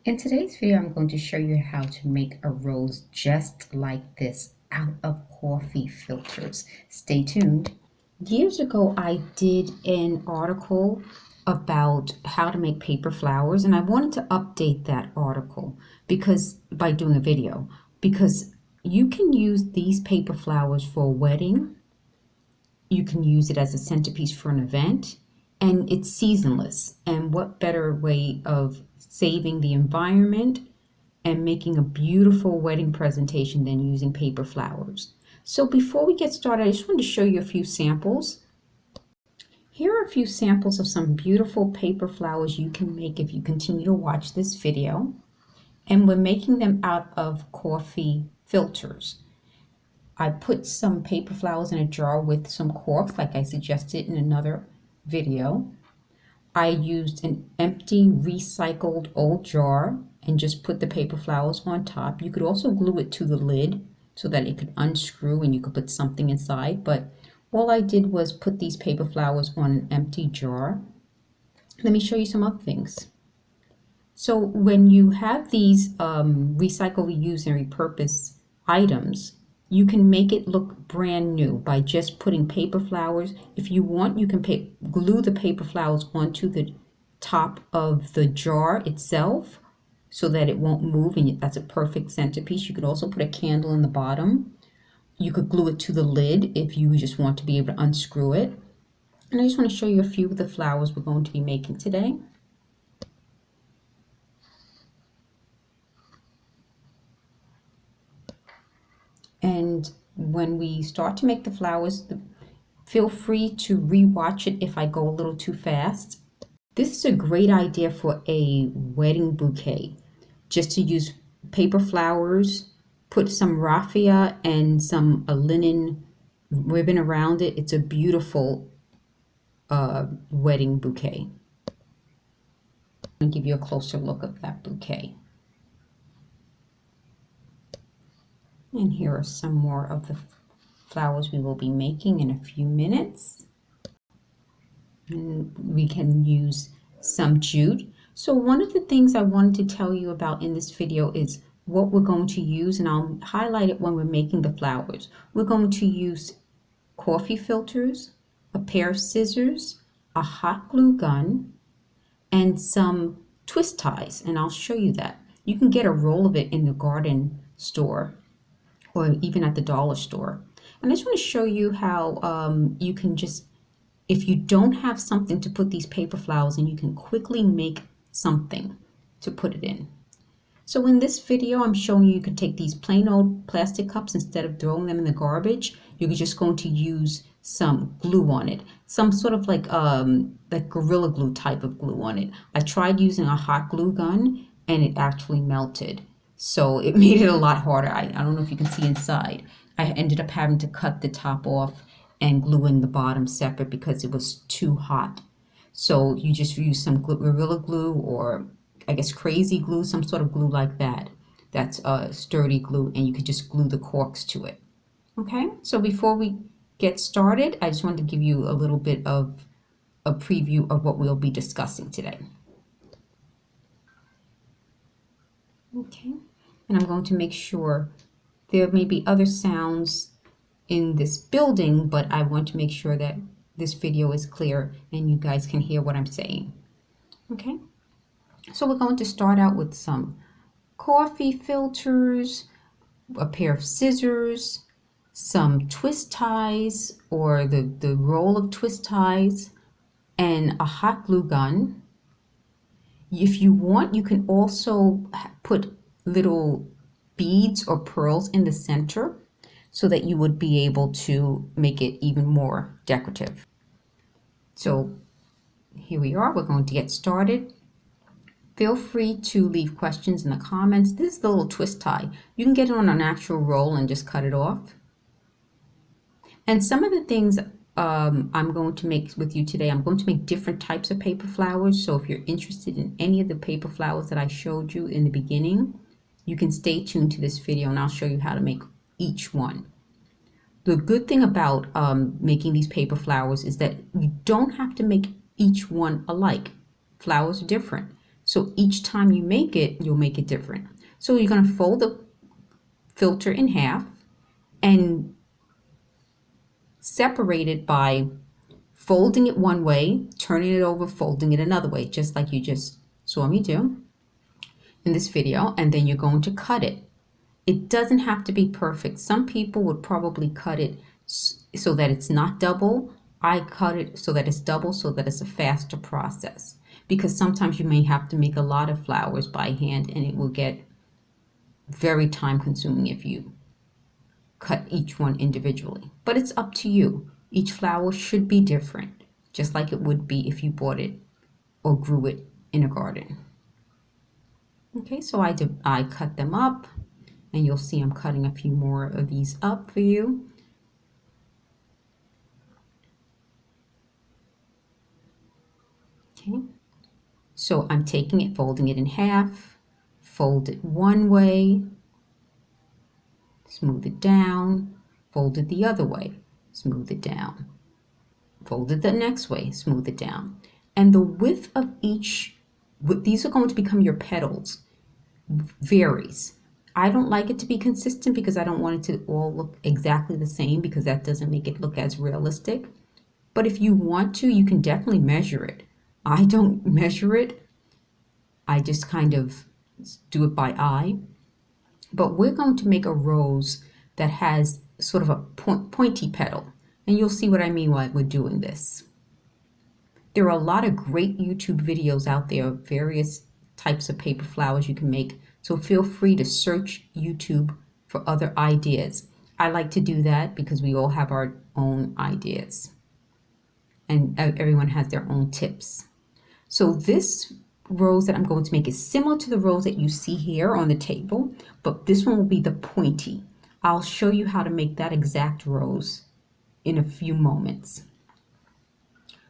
In today's video, I'm going to show you how to make a rose just like this out of coffee filters. Stay tuned. Years ago, I did an article about how to make paper flowers, and I wanted to update that article because by doing a video, because you can use these paper flowers for a wedding. You can use it as a centerpiece for an event, and it's seasonless. And what better way of saving the environment and making a beautiful wedding presentation than using paper flowers? So before we get started, I just wanted to show you a few samples. Here are a few samples of some beautiful paper flowers you can make if you continue to watch this video. And we're making them out of coffee filters. I put some paper flowers in a jar with some corks, like I suggested in another video. I used an empty recycled old jar and just put the paper flowers on top. You could also glue it to the lid so that it could unscrew and you could put something inside, but all I did was put these paper flowers on an empty jar. Let me show you some other things. So when you have these recycle, reuse, and repurpose items, you can make it look brand new by just putting paper flowers. If you want, you can glue the paper flowers onto the top of the jar itself so that it won't move, and that's a perfect centerpiece. You could also put a candle in the bottom. You could glue it to the lid if you just want to be able to unscrew it. And I just want to show you a few of the flowers we're going to be making today. And when we start to make the flowers, feel free to re-watch it if I go a little too fast. This is a great idea for a wedding bouquet. Just to use paper flowers, put some raffia and some linen ribbon around it. It's a beautiful wedding bouquet. I'll give you a closer look at that bouquet. And here are some more of the flowers we will be making in a few minutes. And we can use some jute. So one of the things I wanted to tell you about in this video is what we're going to use, and I'll highlight it when we're making the flowers. We're going to use coffee filters, a pair of scissors, a hot glue gun, and some twist ties, and I'll show you that. You can get a roll of it in the garden store or even at the dollar store. And I just want to show you how you can just, if you don't have something to put these paper flowers in, you can quickly make something to put it in. So in this video, I'm showing you can take these plain old plastic cups. Instead of throwing them in the garbage, you're just going to use some glue on it, some sort of like Gorilla Glue type of glue on it. I tried using a hot glue gun and it actually melted. So it made it a lot harder. I don't know if you can see inside. I ended up having to cut the top off and glue in the bottom separate because it was too hot. So you just use some Gorilla Glue, or I guess Crazy Glue, some sort of glue like that. That's a sturdy glue, and you could just glue the corks to it. Okay, so before we get started, I just wanted to give you a little bit of a preview of what we'll be discussing today. Okay, and I'm going to make sure there may be other sounds in this building, but I want to make sure that this video is clear and you guys can hear what I'm saying. Okay, so we're going to start out with some coffee filters, a pair of scissors, some twist ties or the roll of twist ties, and a hot glue gun. If you want, you can also put little beads or pearls in the center so that you would be able to make it even more decorative. So here we are, we're going to get started. Feel free to leave questions in the comments. This is the little twist tie. You can get it on an actual roll and just cut it off. And some of the things I'm going to make with you today, I'm going to make different types of paper flowers. So if you're interested in any of the paper flowers that I showed you in the beginning, you can stay tuned to this video and I'll show you how to make each one. The good thing about making these paper flowers is that you don't have to make each one alike. Flowers are different. So each time you make it, you'll make it different. So you're going to fold the filter in half and separate it by folding it one way, turning it over, folding it another way, just like you just saw me do in this video. And then you're going to cut it. It doesn't have to be perfect. Some people would probably cut it so that it's not double. I cut it so that it's double, so that it's a faster process. Because sometimes you may have to make a lot of flowers by hand and it will get very time consuming if you cut each one individually. But it's up to you. Each flower should be different, just like it would be if you bought it or grew it in a garden. Okay, so I cut them up, and you'll see I'm cutting a few more of these up for you. Okay, so I'm taking it, folding it in half, fold it one way, smooth it down, fold it the other way, smooth it down, fold it the next way, smooth it down. And the width of each, these are going to become your petals, varies. I don't like it to be consistent because I don't want it to all look exactly the same, because that doesn't make it look as realistic. But if you want to, you can definitely measure it. I don't measure it. I just kind of do it by eye. But we're going to make a rose that has sort of a pointy petal. And you'll see what I mean while we're doing this. There are a lot of great YouTube videos out there of various types of paper flowers you can make. So feel free to search YouTube for other ideas. I like to do that because we all have our own ideas. And everyone has their own tips. So this rose that I'm going to make is similar to the rose that you see here on the table, but this one will be the pointy. I'll show you how to make that exact rose in a few moments.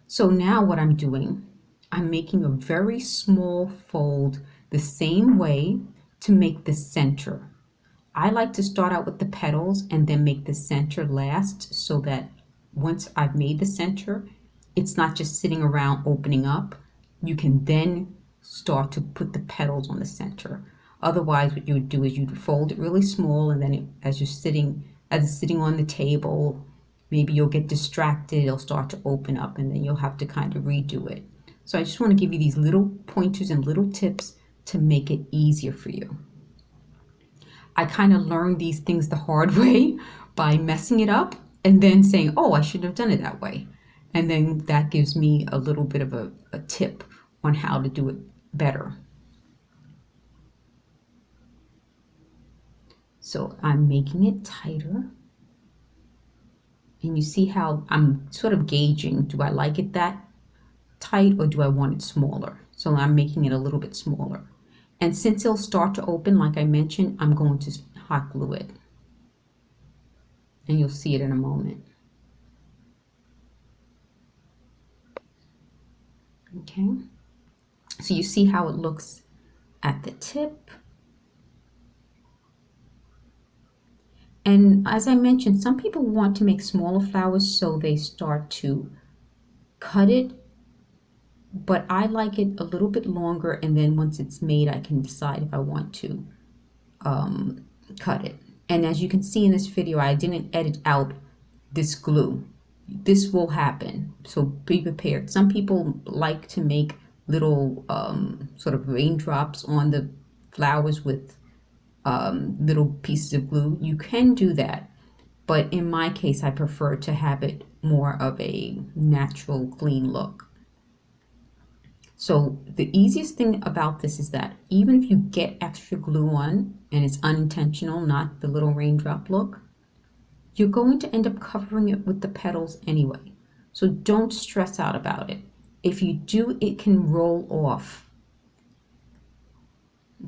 So now what I'm doing, I'm making a very small fold the same way to make the center. I like to start out with the petals and then make the center last, so that once I've made the center, it's not just sitting around opening up. You can then start to put the petals on the center. Otherwise, what you would do is you'd fold it really small, and then as it's sitting on the table, maybe you'll get distracted, it'll start to open up, and then you'll have to kind of redo it. So I just want to give you these little pointers and little tips to make it easier for you. I kind of learned these things the hard way by messing it up and then saying, oh, I shouldn't have done it that way. And then that gives me a little bit of a tip on how to do it better. So I'm making it tighter. And you see how I'm sort of gauging, do I like it that tight or do I want it smaller? So I'm making it a little bit smaller. And since it'll start to open, like I mentioned, I'm going to hot glue it. And you'll see it in a moment. Okay. So you see how it looks at the tip. And as I mentioned, some people want to make smaller flowers, so they start to cut it. But I like it a little bit longer, and then once it's made, I can decide if I want to cut it. And as you can see in this video, I didn't edit out this glue. This will happen, so be prepared. Some people like to make little sort of raindrops on the flowers with little pieces of glue. You can do that, but in my case, I prefer to have it more of a natural, clean look. So the easiest thing about this is that even if you get extra glue on and it's unintentional, not the little raindrop look, you're going to end up covering it with the petals anyway. So don't stress out about it. If you do, it can roll off.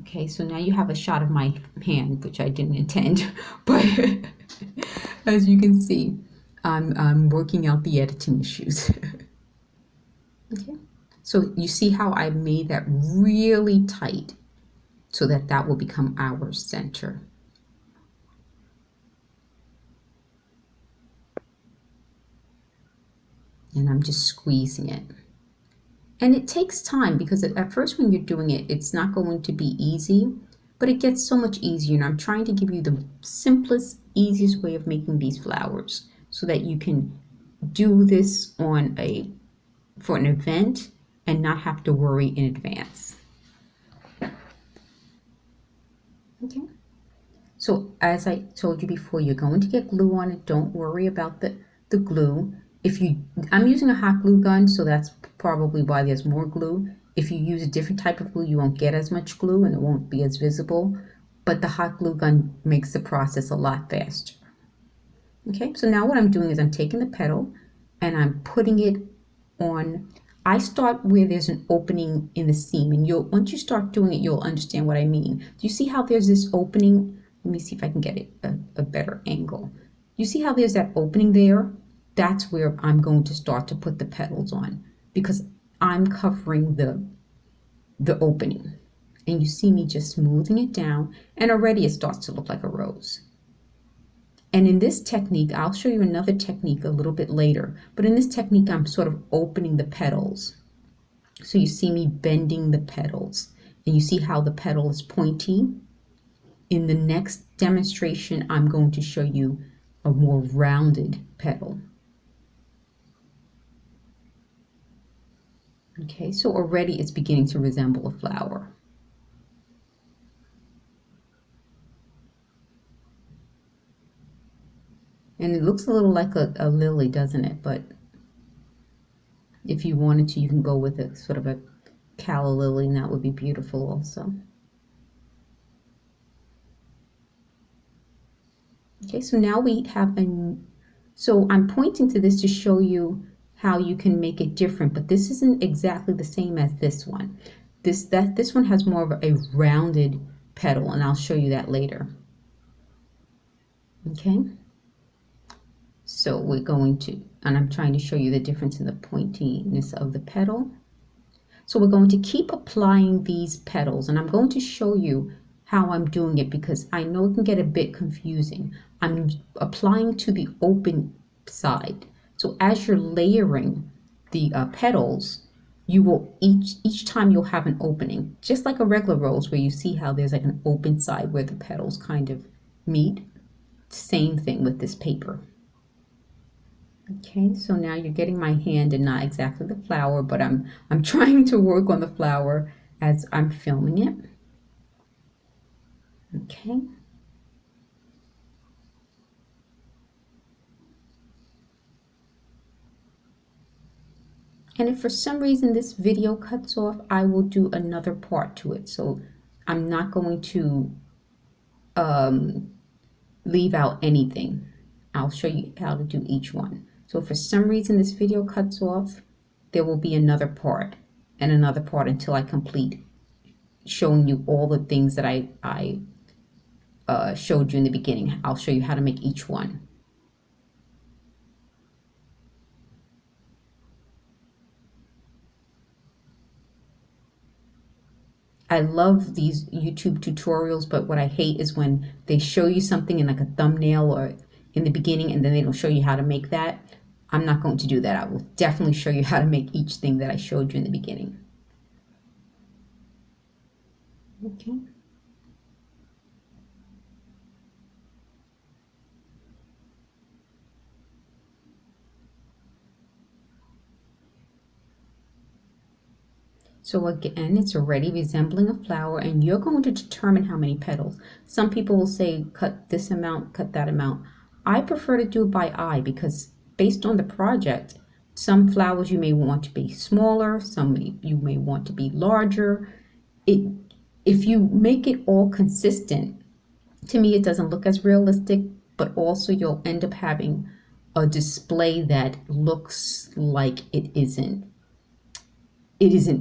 Okay, so now you have a shot of my hand, which I didn't intend, but as you can see, I'm working out the editing issues. Okay. So you see how I made that really tight so that that will become our center. And I'm just squeezing it. And it takes time because at first when you're doing it, it's not going to be easy, but it gets so much easier. And I'm trying to give you the simplest, easiest way of making these flowers so that you can do this for an event and not have to worry in advance. Okay. So as I told you before, you're going to get glue on it. Don't worry about the glue. I'm using a hot glue gun, so that's probably why there's more glue. If you use a different type of glue, you won't get as much glue and it won't be as visible. But the hot glue gun makes the process a lot faster. Okay, so now what I'm doing is I'm taking the petal and I'm putting it on. I start where there's an opening in the seam, and once you start doing it, you'll understand what I mean. Do you see how there's this opening? Let me see if I can get it a better angle. You see how there's that opening there? That's where I'm going to start to put the petals on, because I'm covering the opening. And you see me just smoothing it down, and already it starts to look like a rose. And in this technique, I'll show you another technique a little bit later, but in this technique, I'm sort of opening the petals. So you see me bending the petals, and you see how the petal is pointy. In the next demonstration, I'm going to show you a more rounded petal. Okay, so already it's beginning to resemble a flower. And it looks a little like a lily, doesn't it? But if you wanted to, you can go with a sort of a calla lily, and that would be beautiful also. Okay, so now we have so I'm pointing to this to show you how you can make it different, but this isn't exactly the same as this one. This one has more of a rounded petal, and I'll show you that later. Okay, so we're going to, and I'm trying to show you the difference in the pointiness of the petal. So we're going to keep applying these petals, and I'm going to show you how I'm doing it because I know it can get a bit confusing. I'm applying to the open side. So as you're layering the petals, you will each time you'll have an opening, just like a regular rose where you see how there's like an open side where the petals kind of meet. Same thing with this paper. Okay, so now you're getting my hand and not exactly the flower, but I'm trying to work on the flower as I'm filming it. Okay. And if for some reason this video cuts off, I will do another part to it. So I'm not going to leave out anything. I'll show you how to do each one. So if for some reason this video cuts off, there will be another part and another part until I complete showing you all the things that I showed you in the beginning. I'll show you how to make each one. I love these YouTube tutorials, but what I hate is when they show you something in like a thumbnail or in the beginning and then they don't show you how to make that. I'm not going to do that. I will definitely show you how to make each thing that I showed you in the beginning. Okay. So again, it's already resembling a flower, and you're going to determine how many petals. Some people will say, cut this amount, cut that amount. I prefer to do it by eye because based on the project, some flowers you may want to be smaller, some you may want to be larger. If you make it all consistent, to me, it doesn't look as realistic, but also you'll end up having a display that looks like it isn't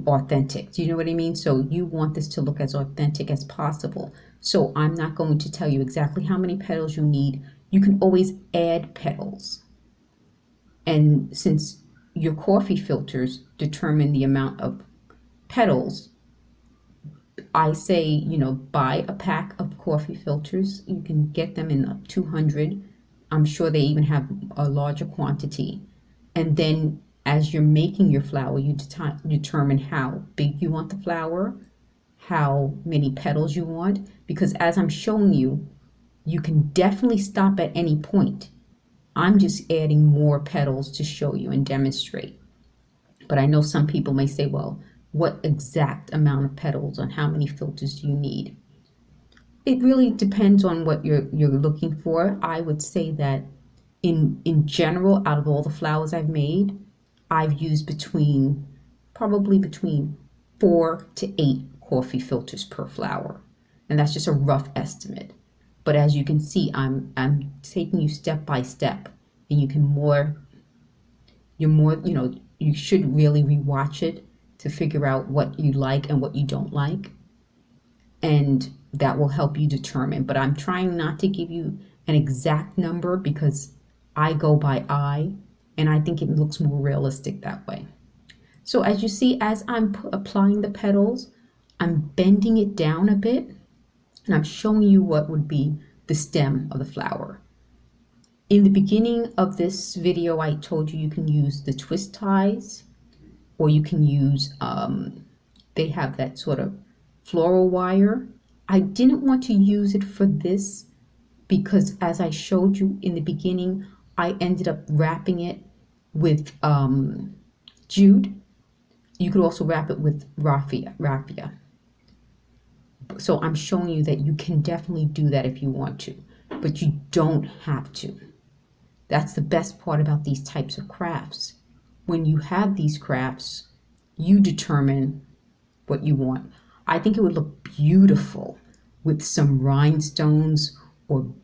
authentic. Do you know what I mean? So you want this to look as authentic as possible. So I'm not going to tell you exactly how many petals you need. You can always add petals. And since your coffee filters determine the amount of petals, I say, you know, buy a pack of coffee filters. You can get them in 200. I'm sure they even have a larger quantity. And then As you're making your flower, you determine how big you want the flower, how many petals you want, because as I'm showing you, you can definitely stop at any point. I'm just adding more petals to show you and demonstrate. But I know some people may say, well, what exact amount of petals and how many filters do you need? It really depends on what you're looking for. I would say that in general, out of all the flowers I've made, I've used probably between 4 to 8 coffee filters per flower. And that's just a rough estimate. But as you can see, I'm taking you step by step, and you should really rewatch it to figure out what you like and what you don't like. And that will help you determine. But I'm trying not to give you an exact number because I go by eye, and I think it looks more realistic that way. So as you see, as I'm applying the petals, I'm bending it down a bit, and I'm showing you what would be the stem of the flower. In the beginning of this video, I told you can use the twist ties, or you can use, they have that sort of floral wire. I didn't want to use it for this because, as I showed you in the beginning, I ended up wrapping it with jute. You could also wrap it with raffia. So I'm showing you that you can definitely do that if you want to, but you don't have to. That's the best part about these types of crafts. When you have these crafts, you determine what you want. I think it would look beautiful with some rhinestones or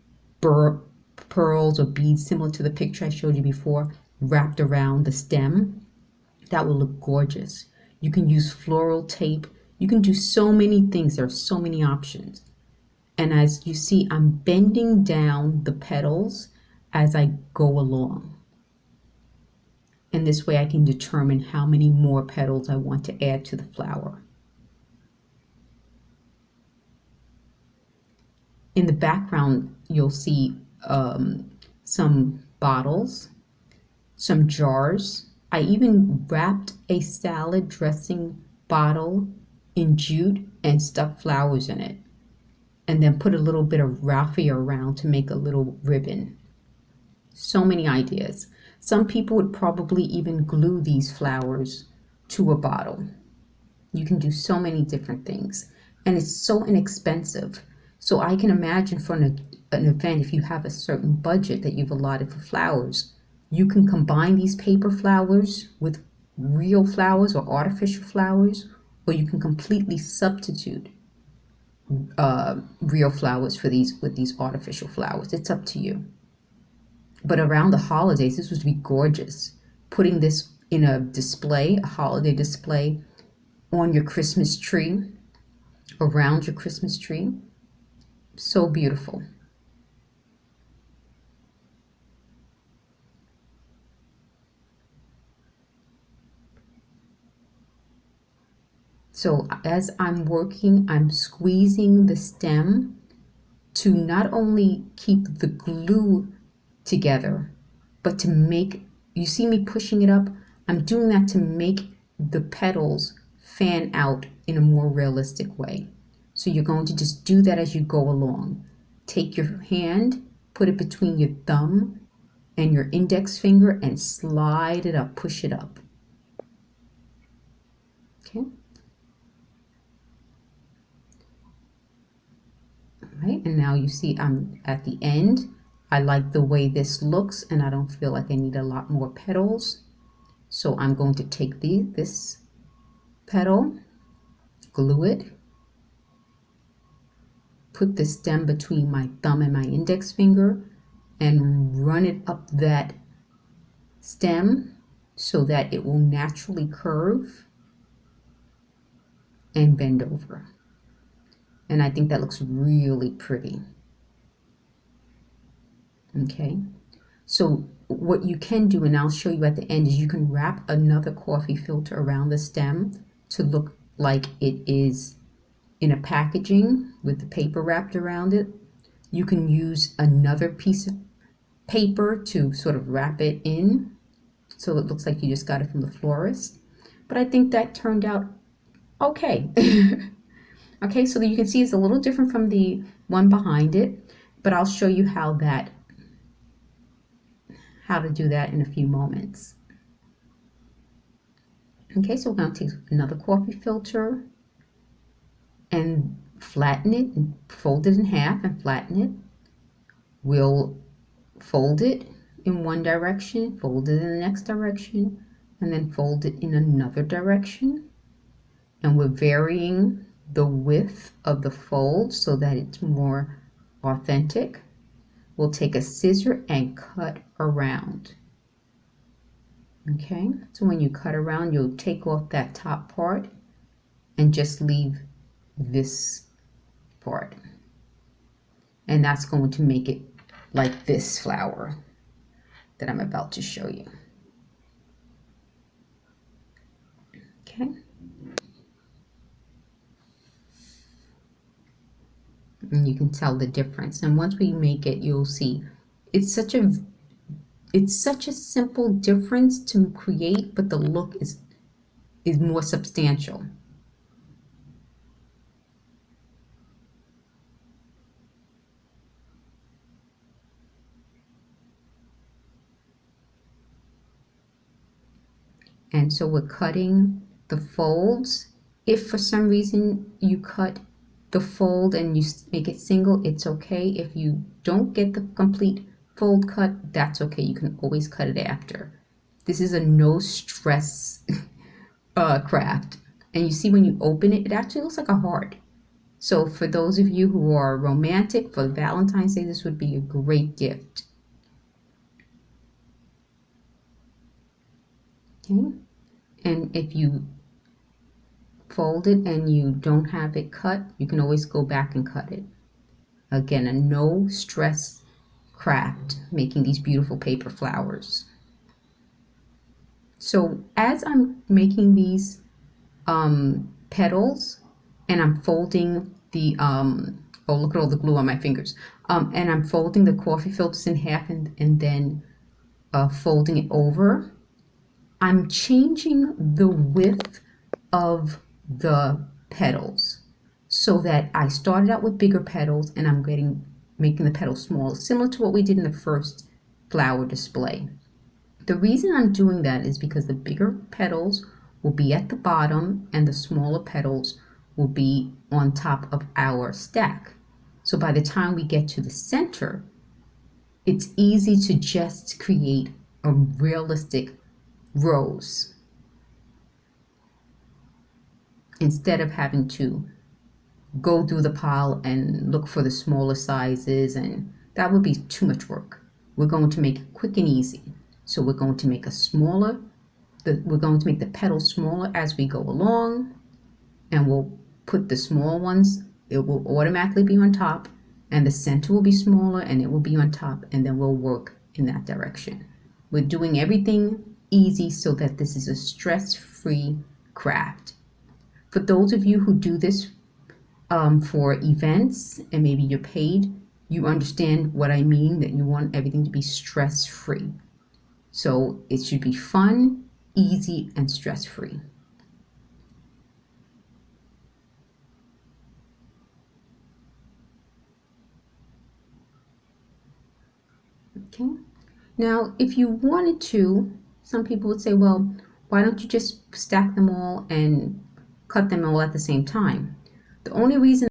pearls or beads similar to the picture I showed you before, wrapped around the stem. That will look gorgeous. You can use floral tape. You can do so many things. There are so many options. And as you see, I'm bending down the petals as I go along. And this way I can determine how many more petals I want to add to the flower. In the background, you'll see some bottles, some jars. I even wrapped a salad dressing bottle in jute and stuck flowers in it, and then put a little bit of raffia around to make a little ribbon. So many ideas. Some people would probably even glue these flowers to a bottle. You can do so many different things, and it's so inexpensive. So I can imagine for an event, if you have a certain budget that you've allotted for flowers, you can combine these paper flowers with real flowers or artificial flowers, or you can completely substitute real flowers with these artificial flowers. It's up to you. But around the holidays, this would be gorgeous. Putting this in a display, a holiday display, on your Christmas tree, around your Christmas tree. So beautiful. So as I'm working, I'm squeezing the stem to not only keep the glue together, but to make, you see me pushing it up? I'm doing that to make the petals fan out in a more realistic way. So you're going to just do that as you go along. Take your hand, put it between your thumb and your index finger, and slide it up, push it up. Okay. All right, and now you see I'm at the end. I like the way this looks, and I don't feel like I need a lot more petals. So I'm going to take this petal, glue it, put the stem between my thumb and my index finger, and run it up that stem so that it will naturally curve and bend over. And I think that looks really pretty. Okay, so what you can do, and I'll show you at the end, is you can wrap another coffee filter around the stem to look like it is in a packaging with the paper wrapped around it. You can use another piece of paper to sort of wrap it in So it looks like you just got it from the florist. But I think that turned out okay. Okay, so you can see it's a little different from the one behind it, but I'll show you how to do that in a few moments. Okay, so we're going to take another coffee filter and flatten it and fold it in half and flatten it. We'll fold it in one direction, fold it in the next direction, and then fold it in another direction. And we're varying the width of the fold so that it's more authentic. We'll take a scissor and cut around. Okay, so when you cut around, you'll take off that top part and just leave this part. And that's going to make it like this flower that I'm about to show you. Okay. And you can tell the difference. And once we make it, you'll see it's such a simple difference to create, but the look is more substantial. And so we're cutting the folds. If for some reason you cut the fold and you make it single, it's okay. If you don't get the complete fold cut, that's okay. You can always cut it after. This is a no stress craft. And you see when you open it, it actually looks like a heart. So for those of you who are romantic, for Valentine's Day, this would be a great gift. Okay, and if you fold it and you don't have it cut, you can always go back and cut it. Again, a no stress craft, making these beautiful paper flowers. So as I'm making these petals and I'm folding the oh, look at all the glue on my fingers, and I'm folding the coffee filters in half and then folding it over, I'm changing the width of the petals so that I started out with bigger petals and I'm making the petals smaller, similar to what we did in the first flower display. The reason I'm doing that is because the bigger petals will be at the bottom and the smaller petals will be on top of our stack. So by the time we get to the center, it's easy to just create a realistic rose instead of having to go through the pile and look for the smaller sizes, and that would be too much work. We're going to make it quick and easy. So we're going to make we're going to make the petals smaller as we go along, and we'll put the small ones, it will automatically be on top, and the center will be smaller and it will be on top, and then we'll work in that direction. We're doing everything easy so that this is a stress-free craft. For those of you who do this for events and maybe you're paid, you understand what I mean, that you want everything to be stress-free. So it should be fun, easy, and stress-free. Okay. Now, if you wanted to, some people would say, well, why don't you just stack them all and cut them all at the same time? The only reason